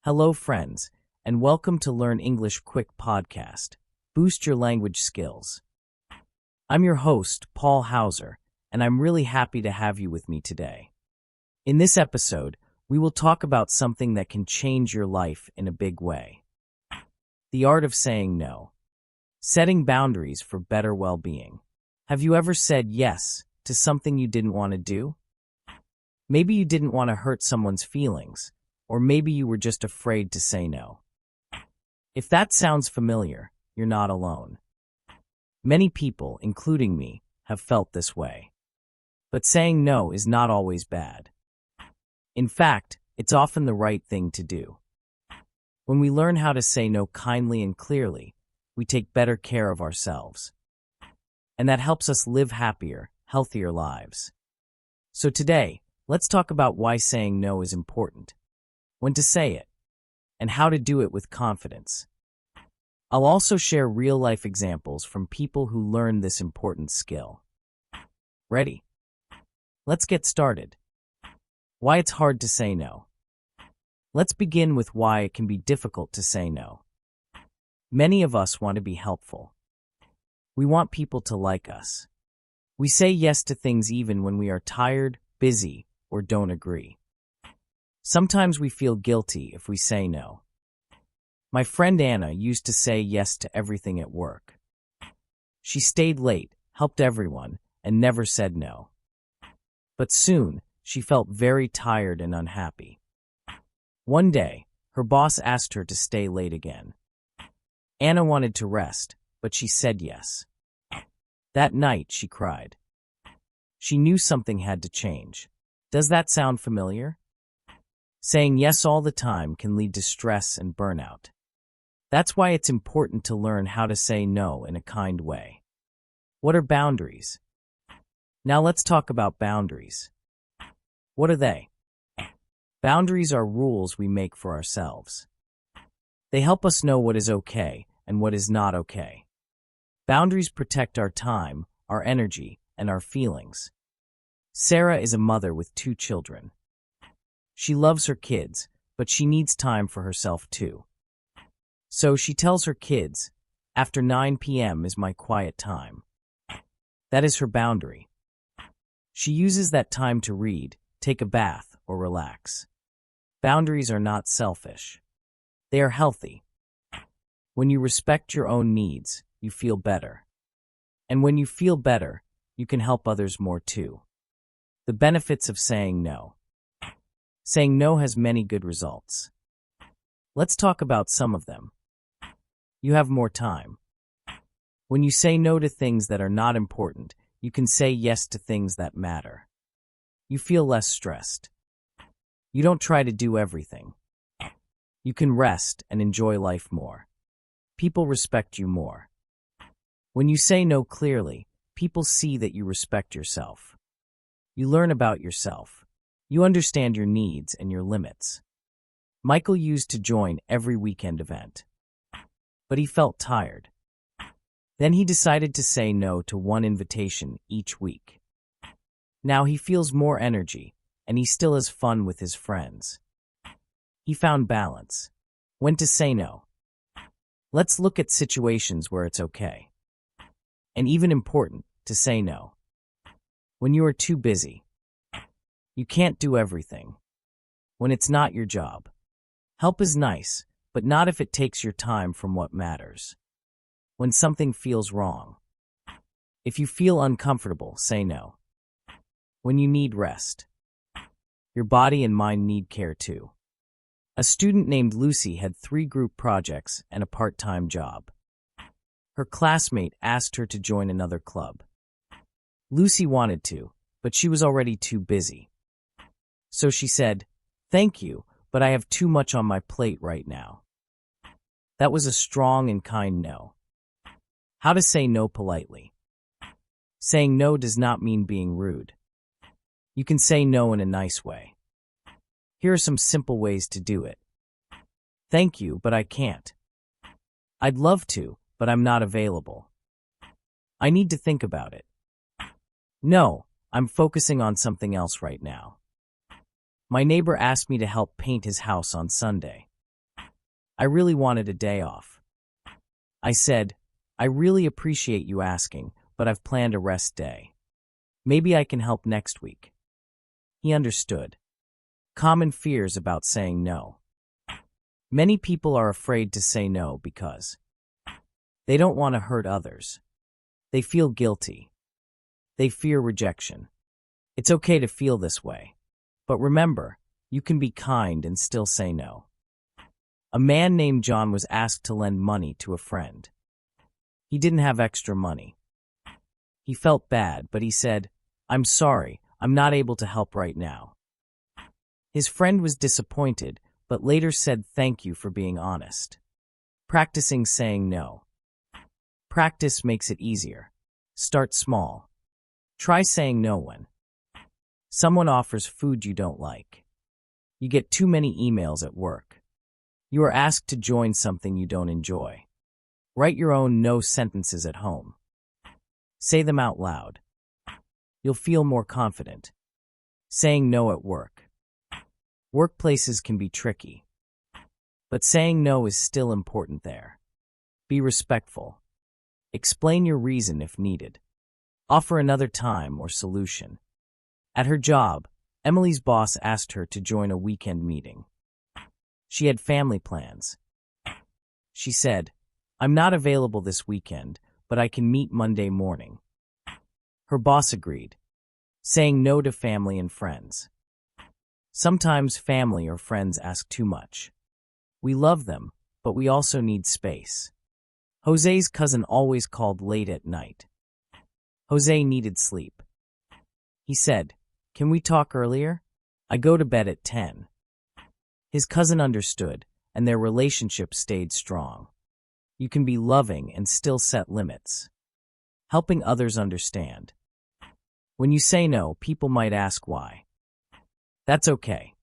Hello, friends, and welcome to Learn English Quick podcast. Boost your language skills. I'm your host, Paul Hauser, and I'm really happy to have you with me today. In this episode, we will talk about something that can change your life in a big way. The art of saying no. Setting boundaries for better well-being. Have you ever said yes to something you didn't want to do? Maybe you didn't want to hurt someone's feelings, or maybe you were just afraid to say no. If that sounds familiar, you're not alone. Many people, including me, have felt this way. But saying no is not always bad. In fact, it's often the right thing to do. When we learn how to say no kindly and clearly, we take better care of ourselves. And that helps us live happier, healthier lives. So today, let's talk about why saying no is important, when to say it, and how to do it with confidence. I'll also share real-life examples from people who learned this important skill. Ready? Let's get started. Why it's hard to say no. Let's begin with why it can be difficult to say no. Many of us want to be helpful. We want people to like us. We say yes to things even when we are tired, busy, or don't agree. Sometimes we feel guilty if we say no. My friend Anna used to say yes to everything at work. She stayed late, helped everyone, and never said no. But soon, she felt very tired and unhappy. One day, her boss asked her to stay late again. Anna wanted to rest, but she said yes. That night, she cried. She knew something had to change. Does that sound familiar? Saying yes all the time can lead to stress and burnout. That's why it's important to learn how to say no in a kind way. What are boundaries? Now let's talk about boundaries. What are they? Boundaries are rules we make for ourselves. They help us know what is okay and what is not okay. Boundaries protect our time, our energy, and our feelings. Sarah is a mother with 2 children. She loves her kids, but she needs time for herself too. So she tells her kids, after 9 p.m. is my quiet time. That is her boundary. She uses that time to read, take a bath, or relax. Boundaries are not selfish. They are healthy. When you respect your own needs, you feel better. And when you feel better, you can help others more too. The benefits of saying no. Saying no has many good results. Let's talk about some of them. You have more time. When you say no to things that are not important, you can say yes to things that matter. You feel less stressed. You don't try to do everything. You can rest and enjoy life more. People respect you more. When you say no clearly, people see that you respect yourself. You learn about yourself. You understand your needs and your limits. Michael used to join every weekend event, but he felt tired. Then he decided to say no to 1 invitation each week. Now he feels more energy, and he still has fun with his friends. He found balance. When to say no. Let's look at situations where it's okay, and even important, to say no. When you are too busy. You can't do everything. When it's not your job. Help is nice, but not if it takes your time from what matters. When something feels wrong. If you feel uncomfortable, say no. When you need rest. Your body and mind need care too. A student named Lucy had 3 group projects and a part-time job. Her classmate asked her to join another club. Lucy wanted to, but she was already too busy. So she said, "Thank you, but I have too much on my plate right now." That was a strong and kind no. How to say no politely. Saying no does not mean being rude. You can say no in a nice way. Here are some simple ways to do it. Thank you, but I can't. I'd love to, but I'm not available. I need to think about it. No, I'm focusing on something else right now. My neighbor asked me to help paint his house on Sunday. I really wanted a day off. I said, I really appreciate you asking, but I've planned a rest day. Maybe I can help next week. He understood. Common fears about saying no. Many people are afraid to say no because they don't want to hurt others. They feel guilty. They fear rejection. It's okay to feel this way. But remember, you can be kind and still say no. A man named John was asked to lend money to a friend. He didn't have extra money. He felt bad, but he said, I'm sorry, I'm not able to help right now. His friend was disappointed, but later said thank you for being honest. Practicing saying no. Practice makes it easier. Start small. Try saying no when someone offers food you don't like. You get too many emails at work. You are asked to join something you don't enjoy. Write your own no sentences at home. Say them out loud. You'll feel more confident. Saying no at work. Workplaces can be tricky, but saying no is still important there. Be respectful. Explain your reason if needed. Offer another time or solution. At her job, Emily's boss asked her to join a weekend meeting. She had family plans. She said, I'm not available this weekend, but I can meet Monday morning. Her boss agreed, saying no to family and friends. Sometimes family or friends ask too much. We love them, but we also need space. Jose's cousin always called late at night. Jose needed sleep. He said, Can we talk earlier? I go to bed at 10. His cousin understood, and their relationship stayed strong. You can be loving and still set limits. Helping others understand. When you say no, people might ask why. That's okay.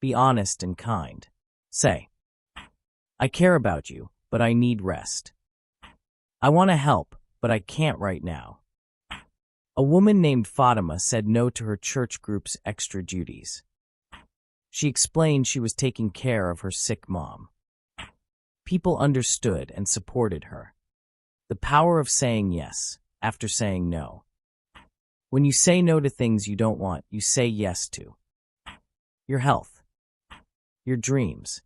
Be honest and kind. Say, I care about you, but I need rest. I want to help, but I can't right now. A woman named Fatima said no to her church group's extra duties. She explained she was taking care of her sick mom. People understood and supported her. The power of saying yes after saying no. When you say no to things you don't want, you say yes to your health, your dreams,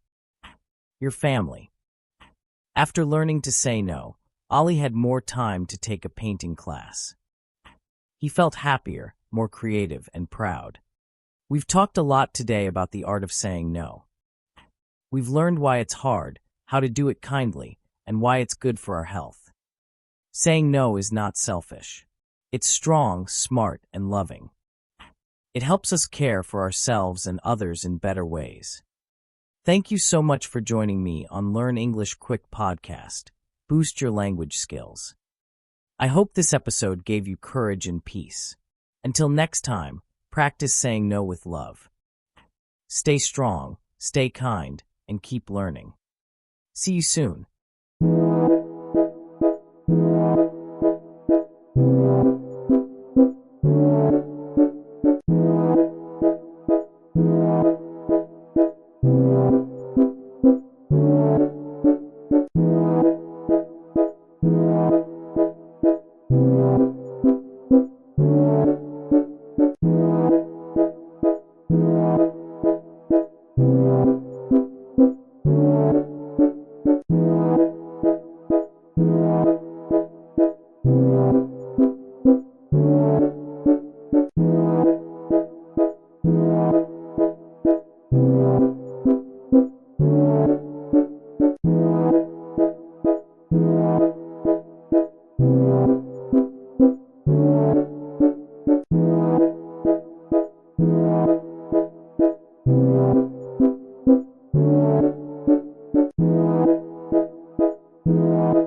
your family. After learning to say no, Ali had more time to take a painting class. He felt happier, more creative, and proud. We've talked a lot today about the art of saying no. We've learned why it's hard, how to do it kindly, and why it's good for our health. Saying no is not selfish. It's strong, smart, and loving. It helps us care for ourselves and others in better ways. Thank you so much for joining me on Learn English Quick podcast. Boost your language skills. I hope this episode gave you courage and peace. Until next time, practice saying no with love. Stay strong, stay kind, and keep learning. See you soon.